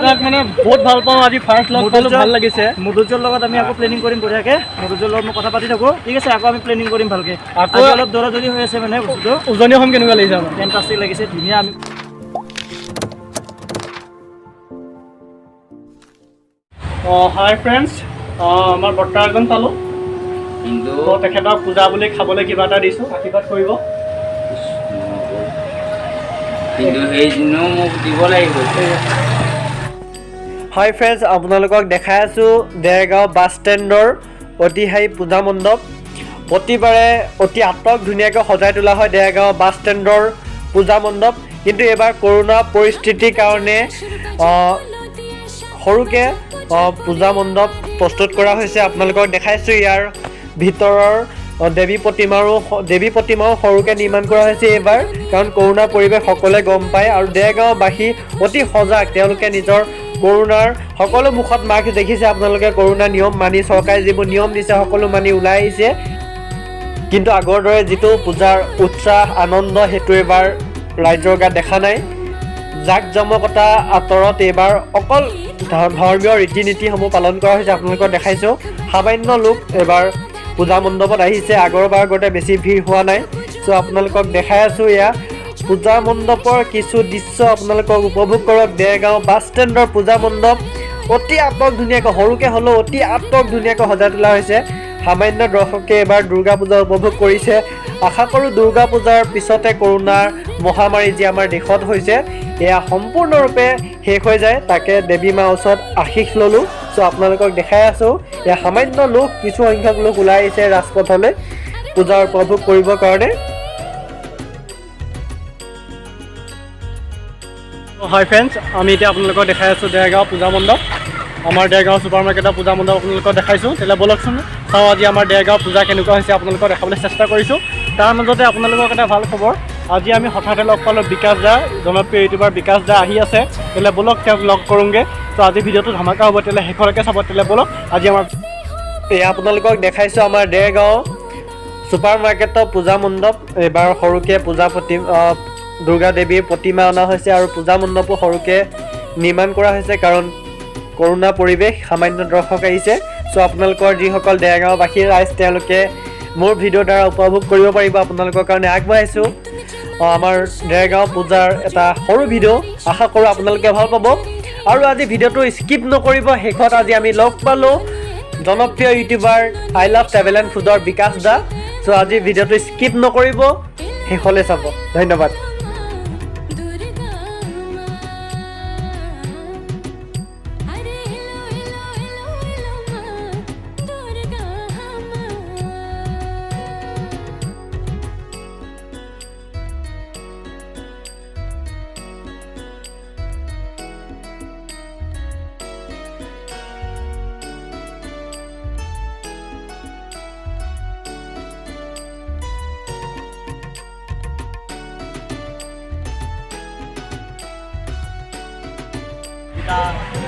মানে বহুত ভাল পাওঁ আজি ফাৰ্ষ্ট লগ পালোঁ ভাল লাগিছে মধুজৰ লগত আমি আকৌ প্লেনিং কৰিম বঢ়িয়াকৈ মধুজৰ লগত মই কথা পাতি থাকোঁ ঠিক আছে আকৌ আমি প্লেনিং কৰিম ভালকৈ আকৌ অলপ দৌৰা-দৌৰি হৈ আছে মানে বস্তুটো উজনি অসম কেনেকুৱা লাগিছে আমাৰ ফেণ্টাষ্টিক লাগিছে ধুনীয়া আমি হাই ফ্ৰেণ্ডছ আমাৰ বৰ্তা এজন পালোঁ কিন্তু তেখেতক পূজা বুলি খাবলৈ কিবা এটা দিছোঁ আশীৰ্বাদ কৰিব কিন্তু সেইদিনাও মোক দিব লাগিব হাই ফ্ৰেণ্ডছ আপোনালোকক দেখাই আছোঁ দেৰগাঁও বাছ ষ্টেণ্ডৰ ঐতিহাসিক পূজা মণ্ডপ প্ৰতিবাৰে অতি আটক ধুনীয়াকৈ সজাই তোলা হয় দেৰগাঁও বাছ ষ্টেণ্ডৰ পূজা মণ্ডপ কিন্তু এইবাৰ কৰোণা পৰিস্থিতিৰ কাৰণে সৰুকৈ পূজা মণ্ডপ প্ৰস্তুত কৰা হৈছে আপোনালোকক দেখাইছোঁ ইয়াৰ ভিতৰৰ দেৱী প্ৰতিমাও সৰুকৈ নিৰ্মাণ কৰা হৈছে এইবাৰ কাৰণ কৰোণা পৰিৱেশ সকলোৱে গম পায় আৰু দেৰগাঁওবাসী অতি সজাগ তেওঁলোকে নিজৰ কৰোণাৰ সকলো মুখত মাস্ক দেখিছে আপোনালোকে কৰোণা নিয়ম মানি চৰকাৰে যিবোৰ নিয়ম দিছে সকলো মানি ওলাই আহিছে কিন্তু আগৰ দৰে যিটো পূজাৰ উৎসাহ আনন্দ সেইটো এইবাৰ ৰাইজৰ গাত দেখা নাই জাক জমকতা আঁতৰত এইবাৰ অকল ধৰ্মীয় ৰীতি নীতিসমূহ পালন কৰা হৈছে আপোনালোকক দেখাইছোঁ সামান্য লোক এইবাৰ পূজা মণ্ডপত আহিছে আগৰবাৰ গতে বেছি ভিৰ হোৱা নাই চ' আপোনালোকক দেখাই আছোঁ এয়া পূজা মণ্ডপৰ কিছু দৃশ্য আপোনালোকক উপভোগ কৰক দেৰগাঁও বাছ ষ্টেণ্ডৰ পূজা মণ্ডপ অতি আটক ধুনীয়াকৈ সৰুকৈ হ'লেও অতি আটক ধুনীয়াকৈ সজাই তোলা হৈছে সামান্য দৰ্শকে এইবাৰ দুৰ্গা পূজা উপভোগ কৰিছে আশা কৰোঁ দুৰ্গা পূজাৰ পিছতে কৰোণাৰ মহামাৰী যি আমাৰ দেশত হৈছে এয়া সম্পূৰ্ণৰূপে শেষ হৈ যায় তাকে দেৱী মাৰ ওচৰত আশীষ ল'লোঁ চ' আপোনালোকক দেখাই আছোঁ এয়া সামান্য লোক কিছু সংখ্যক লোক ওলাই আহিছে ৰাজপথলৈ পূজা উপভোগ কৰিবৰ কাৰণে হাই ফ্ৰেণ্ডছ আমি এতিয়া আপোনালোকক দেখাই আছোঁ দেৰগাঁও পূজা মণ্ডপ আমাৰ দেৰগাঁও ছুপাৰ মাৰ্কেটৰ পূজা মণ্ডপ আপোনালোকক দেখাইছোঁ তেতিয়াহ'লে ব'লকচোন চাওঁ আজি আমাৰ দেৰগাঁও পূজা কেনেকুৱা হৈছে আপোনালোকক দেখাবলৈ চেষ্টা কৰিছোঁ তাৰ মাজতে আপোনালোকক এটা ভাল খবৰ আজি আমি হঠাতে লগ পালোঁ বিকাশ দা জনপ্ৰিয় ইউটিউবাৰ বিকাশ দা আহি আছে তেতিয়াহ'লে ব'লক তেওঁক লগ কৰোঁগৈ ত' আজি ভিডিঅ'টো ধামাকা হ'ব তেতিয়াহ'লে শেষলৈকে চাব তেতিয়াহ'লে ব'লক আজি আমাৰ এয়া আপোনালোকক দেখাইছোঁ আমাৰ দেৰগাঁও ছুপাৰ মাৰ্কেটৰ পূজা মণ্ডপ এইবাৰ সৰুকৈ দুৰ্গা দেৱীৰ প্ৰতিমা অনা হৈছে আৰু পূজা মণ্ডপো সৰুকৈ নিৰ্মাণ কৰা হৈছে কাৰণ কৰোণা পৰিৱেশ সামান্য দৰ্শক আহিছে চ' আপোনালোকৰ যিসকল দেৰগাঁওবাসীৰ ৰাইজ তেওঁলোকে মোৰ ভিডিঅ'ৰ দ্বাৰা উপভোগ কৰিব পাৰিব আপোনালোকৰ কাৰণে আগবঢ়াইছোঁ আমাৰ দেৰগাঁও পূজাৰ এটা সৰু ভিডিঅ' আশা কৰোঁ আপোনালোকে ভাল পাব আৰু আজি ভিডিঅ'টো স্কিপ নকৰিব শেষত আজি আমি লগ পালোঁ জনপ্ৰিয় YouTuber I love travel and ফুডৰ বিকাশ দা চ' আজি ভিডিঅ'টো স্কিপ নকৰিব শেষলৈ চাব ধন্যবাদ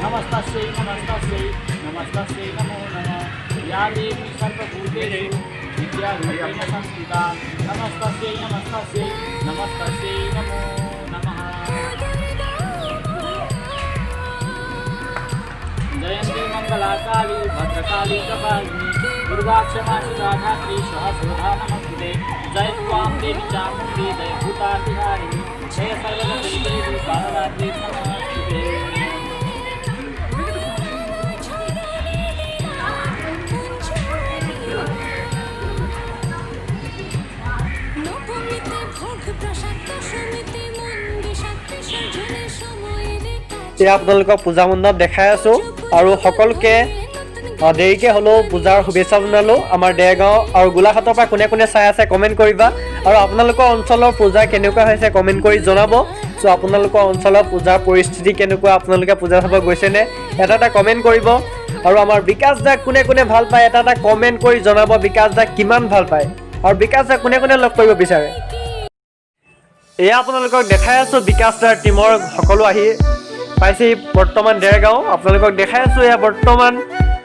नमस्तस्यै नमस्तस्यै नमो नमः या देवी सर्वभूतेषु विद्यारूपेण संस्थिता नमस्तस्यै नमो नमः जयन्ती मंगलाकाली भद्रकाली कपालिनी दुर्गा क्षमा सुधा धात्री सहस्रधा नमस्ते जय त्वां देवी चामुण्डी जय भूतातिहारिणी जय सर्वगति देवी कालरात्रि नमस्ते এতিয়া আপোনালোকক পূজা মণ্ডপ দেখাই আছোঁ আৰু সকলোকে দেৰিকৈ হ'লেও পূজাৰ শুভেচ্ছা জনালোঁ আমাৰ দেৰগাঁও আৰু গোলাঘাটৰ পৰা কোনে কোনে চাই আছে কমেণ্ট কৰিবা আৰু আপোনালোকৰ অঞ্চলৰ পূজা কেনেকুৱা হৈছে কমেণ্ট কৰি জনাব চ' আপোনালোকৰ অঞ্চলৰ পূজাৰ পৰিস্থিতি কেনেকুৱা আপোনালোকে পূজা চাব গৈছেনে এটা কমেণ্ট কৰিব আৰু আমাৰ বিকাশ দাক কোনে কোনে ভাল পায় এটা কমেণ্ট কৰি জনাব বিকাশ দাক কিমান ভাল পায় আৰু বিকাশ দাক কোনে কোনে লগ কৰিব বিচাৰে এয়া আপোনালোকক দেখাই আছোঁ বিকাশ দাৰ টীমৰ সকলো আহি পাইছেহি বৰ্তমান দেৰগাঁও আপোনালোকক দেখাই আছোঁ এয়া বৰ্তমান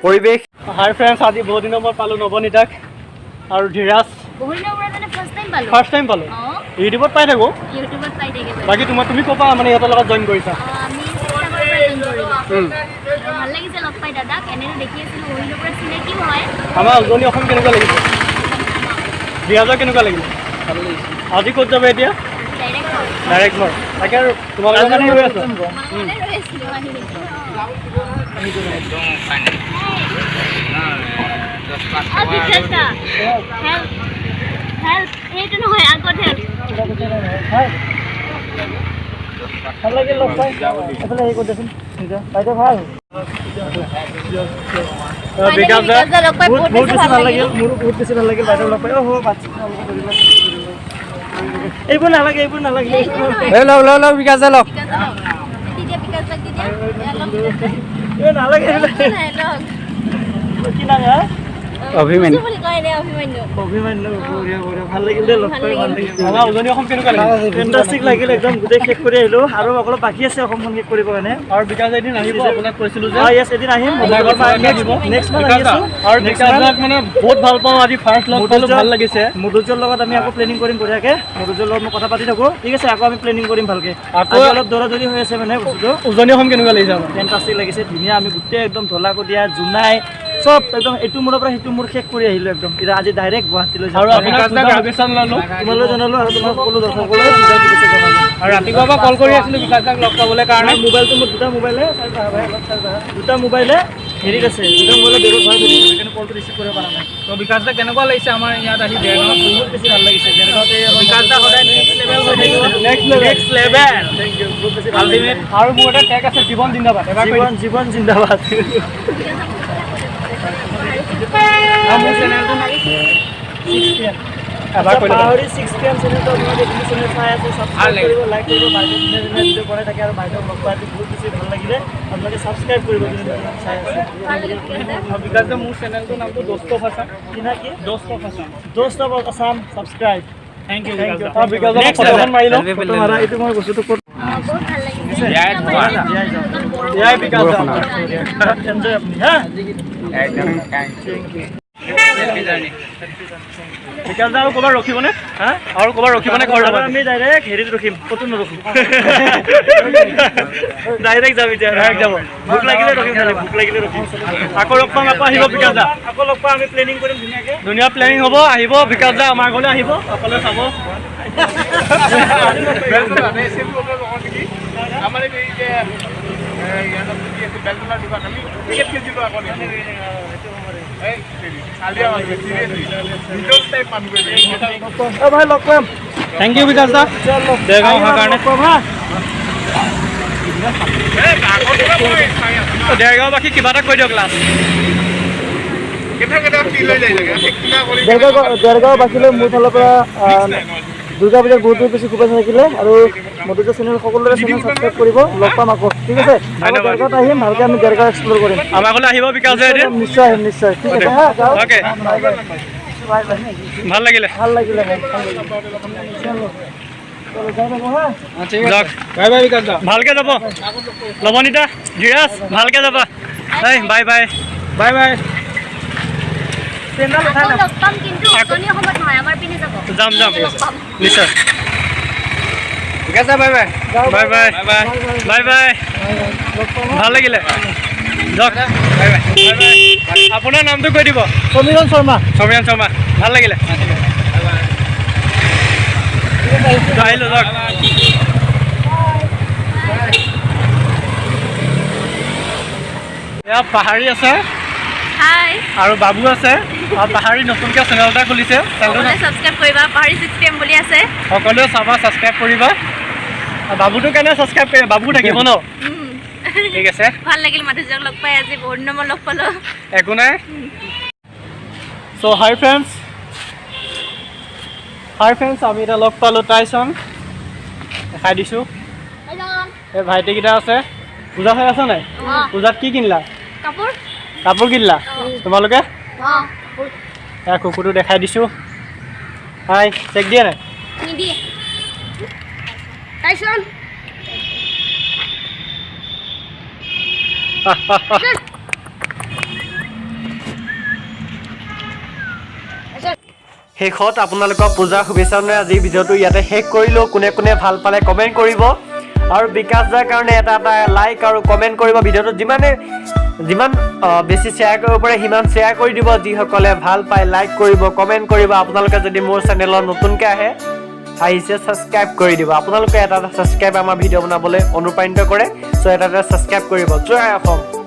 পৰিৱেশ হাই ফ্ৰেণ্ডছ আজি বহুত দিনৰ মূৰত পালোঁ নৱনীতাক আৰু ধীৰাজ ফাৰ্ষ্ট টাইম পালোঁ ইউটিউবত পাই থাকোঁ বাকী তুমি ক'বা মানে ইহঁতৰ লগত জইন কৰিছা ভাল লাগিছে লগ পাই দাদাক এনেকৈ দেখি আছিলোঁ অহিলৰ পৰা চিনাকিও হয় আমাৰ উজনি অসম কেনেকুৱা লাগিছে বিহাজৰ কেনেকুৱা লাগিলে আজি ক'ত যাবা এতিয়া ডাইৰেক্ট ঘৰ তাকে আৰু তোমালোকৰ কাৰণে ৰৈ আছোঁ সেইটো নহয় আগত ভাল লাগিল লগ পাই এইফালে হেৰি কৰি দেচোন বাইদেউ ভাল বিকাশ দা বহুত বেছি ভাল লাগিল মোৰো বহুত বেছি ভাল লাগিল বাইদেউ লগ পাই এইবোৰ নালাগে লওক বিকাশ দা লওক নালাগে কি নাম অভিমান্যু ভাল লাগিল দেই লগ পাই ভাল লাগিল আমাৰ উজনি অসম কেনেকুৱা লাগিল ফেণ্টাষ্টিক লাগিল একদম গোটেই শেষ কৰি আহিলোঁ আৰু অলপ বাকী আছে অসমখন শেষ কৰিবৰ কাৰণে আৰু বিকাশ এদিন আহিব আপোনাক কৈছিলোঁ যে য়েছ এদিন আহিম নেক্সট মান্থ আহি আছোঁ আৰু নেক্সট মান্থ মানে বহুত ভাল পাওঁ আজি ফাৰ্ষ্ট লগ পালোঁ ভাল লাগিছে মধুৰ্যৰ লগত আমি আকৌ প্লেনিং কৰিম বঢ়িয়াকৈ মধুৰ্যৰ লগত মই কথা পাতি থাকোঁ ঠিক আছে আকৌ আমি প্লেনিং কৰিম ভালকৈ আকৌ অলপ দৌৰা-দৌৰি হৈ আছে মানে বস্তুটো উজনি অসম কেনেকুৱা লাগিছে আমাৰ ফেণ্টাষ্টিক লাগিছে ধুনীয়া আমি গোটেই একদম ঢলা-কটীয়া জোনাই চব একদম এইটো মূৰৰ পৰা সেইটো মূৰ শেষ কৰি আহিলোঁ একদম এতিয়া আজি ডাইৰেক্ট গুৱাহাটীলৈ যাওঁ আৰু তোমালৈ জনালোঁ আৰু তোমাৰ সকলো দৰ্শকলৈ আৰু ৰাতিপুৱাৰ পৰা কল কৰি আছিলোঁ বিকাশ দাক লগ পাবলৈ কাৰণে মোবাইলটো মোৰ দুটা মোবাইলে হেৰিত আছে দুটা মোবাইলে বেগত ভৰাই থৈ দিছোঁ সেইকাৰণে কলটো ৰিচিভ কৰিব পৰা নাই তো বিকাশ দা কেনেকুৱা লাগিছে আমাৰ ইয়াত আহি দেৰগাঁৱত বহুত বেছি ভাল লাগিছে দেৰগাঁৱতে বিকাশ দা সদায় নেক্সট লেভেল থেংক ইউ বহুত বেছি আল্টিমেট আৰু মোৰ এটা টেগ আছে জীৱন জিন্দাবাদ জীৱন জিন্দাবাদ মোৰ চেনেলটো 6 PM এবাৰ কৈ পাহৰি 6 PM চেনেলটো আপোনালোকে এইটো চেনেল চাই আছে সাবস্ক্ৰাইব কৰিব লাইক কৰিব বাইদেউ ভিডিঅ' বনাই থাকে আৰু বাইদেউ লগ পাই বহুত বেছি ভাল লাগিলে আপোনালোকে সাবস্ক্ৰাইব কৰিব যদি চাই আছে বিকাশ দা মোৰ চেনেলটোৰ নামটো দোস্ত অফ আছাম কি দোস্ত of Assam subscribe thank you Bikash da ফটোখন মাৰি লওঁ ফটো মাৰা এইটো মই বস্তুটো ক'ত বহুত ভাল লাগিছে জয় বিকাশ দা এনজয় আপনি হ্যাঁ বিকাশ দা আৰু ক'ৰবাত ৰখিবনে হা আৰু ক'ৰবাত ৰখিবনে ঘৰ যাব আমি ডাইৰেক্ট হেৰিত ৰখিম ক'তো নৰখিম ডাইৰেক্ট যাম এতিয়া ডাইৰেক্ট যাব ভোক লাগিলে ৰখিম ভোক লাগিলে ৰখিম আকৌ লগ পাম আকৌ আহিব বিকাশ দা আকৌ লগ পাম আমি প্লেনিং কৰিম ধুনীয়াকৈ ধুনীয়া প্লেনিং হ'ব আহিব বিকাশ দা আমাৰ ঘৰলৈ আহিব অকলে চাব আমাৰ এই যে বেলতলা দিবা খালি টিকেট কিনিলো আকৌ ভাই লগ পাম থেংক ইউ বিকাশ দা দেৰগাঁও অহাৰ কাৰণে দেৰগাঁওবাসী কিবা এটা কৈ দিয়ক লাষ্ট দেৰগাঁওবাসীলৈ মোৰ ফালৰ পৰা দুৰ্গা পূজাৰ বহুত বেছি শুভেচ্ছা থাকিলে আৰু মধুৰ্য চেনেল সকলোৰে চেনেল ছাবস্ক্ৰাইব কৰিব লগ পাম আকৌ ঠিক আছে দেৰগাঁৱত আহিম ভালকৈ আমি দেৰগাঁও এক্সপ্ল'ৰ কৰিম আমাৰ ঘৰলৈ আহিব বিকাশ নিশ্চয় আহিম নিশ্চয় ঠিক আছে অ'কে ভাল লাগিলে ভালকে যাব লৱণিতা ধীৰাজ ভালকে যাবা বাই বাই বাই বাই যাম নিশ্চয় ঠিক আছে bye bye bye bye bye bye ভাল লাগিলে যাওক বাই বাই আপোনাৰ নামটো কৈ দিব সমীৰণ শৰ্মা ভাল লাগিলে আহিলোঁ যাওক এয়া পাহাৰী আছে আৰু বাবু আছে আৰু পাহাৰী নতুনকৈ চেনেল এটা খুলিছে সাবস্ক্ৰাইব কৰিবা পাহাৰী 6 PM বুলি আছে সকলোৱে চাবা ছাবস্ক্ৰাইব কৰিবা বাবুটো কাৰণে ছাবস্ক্ৰাইব কৰিবা বাবু থাকিব ন ঠিক আছে ভাল লাগিল মাধুৰ্যক লগ পাই আজি বহুত দিনৰ মূৰত লগ পালোঁ একো নাই চ' হাই ফ্ৰেণ্ডছ আমি এতিয়া লগ পালোঁ টাইচন দেখাই দিছোঁ এই ভাইটিকেইটা আছে পূজা হৈ আছে নাই পূজাত কি কিনিলা কাপোৰ কিনিলা তোমালোকে এয়া কুকুৰটো দেখাই দিছোঁ হাই চেক দিয়ে নাই শেষত আপোনালোকক পূজাৰ শুভেচ্ছা জনাই আজি ভিডিঅ'টো ইয়াতে শেষ কৰিলোঁ কোনে কোনে ভাল পালে কমেণ্ট কৰিব আৰু বিকাশ দাৰ কাৰণে এটা লাইক আৰু কমেণ্ট কৰিব ভিডিঅ'টো যিমান বেছি শ্বেয়াৰ কৰিব পাৰে সিমান শ্বেয়াৰ কৰি দিব যিসকলে ভাল পায় লাইক কৰিব কমেণ্ট কৰিব আপোনালোকে যদি মোৰ চেনেলত নতুনকৈ আহিছে ছাবস্ক্ৰাইব কৰি দিব আপোনালোকে এটা ছাবস্ক্ৰাইব আমাৰ ভিডিঅ' বনাবলৈ অনুপ্ৰাণিত কৰে চ' এটা ছাবস্ক্ৰাইব কৰিব জয় অসম